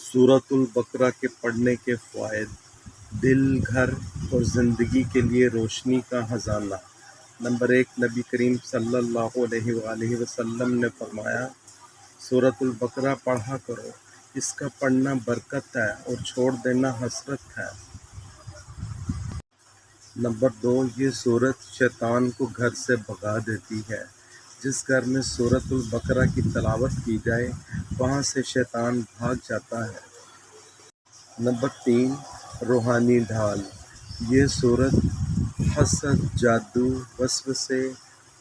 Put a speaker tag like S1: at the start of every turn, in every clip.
S1: سورۃ البقرہ کے پڑھنے کے فوائد: دل، گھر اور زندگی کے لیے روشنی کا خزانہ۔ نمبر 1، نبی کریم صلی اللہ علیہ وآلہ وسلم نے فرمایا، سورۃ البقرہ پڑھا کرو، اس کا پڑھنا برکت ہے اور چھوڑ دینا حسرت ہے۔ نمبر 2، یہ سورت شیطان کو گھر سے بھگا دیتی ہے۔ جس گھر میں سورۃ البقرہ کی تلاوت کی جائے وہاں سے شیطان بھاگ جاتا ہے۔ نمبر 3، روحانی ڈھال۔ یہ سورت حسد، جادو، وسوسے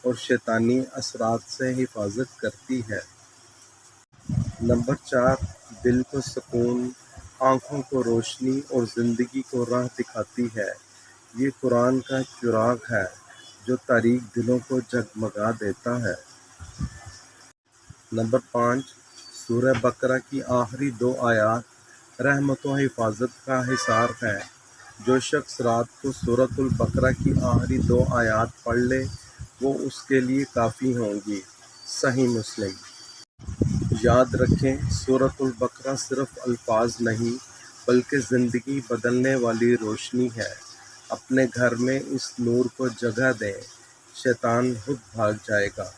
S1: اور شیطانی اثرات سے حفاظت کرتی ہے۔ نمبر 4، دل کو سکون، آنکھوں کو روشنی اور زندگی کو راہ دکھاتی ہے۔ یہ قرآن کا چراغ ہے جو تاریک دلوں کو جگمگا دیتا ہے۔ نمبر 5، سورہ بقرہ کی آخری 2 آیات رحمت و حفاظت کا حصار ہے۔ جو شخص رات کو سورۃ البقرہ کی آخری 2 آیات پڑھ لے وہ اس کے لیے کافی ہوں گی۔ صحیح مسلم۔ یاد رکھیں، سورۃ البقرہ صرف الفاظ نہیں بلکہ زندگی بدلنے والی روشنی ہے۔ اپنے گھر میں اس نور کو جگہ دیں، شیطان خود بھاگ جائے گا۔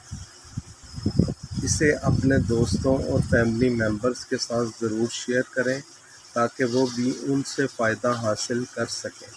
S1: اسے اپنے دوستوں اور فیملی ممبرز کے ساتھ ضرور شیئر کریں تاکہ وہ بھی ان سے فائدہ حاصل کر سکیں۔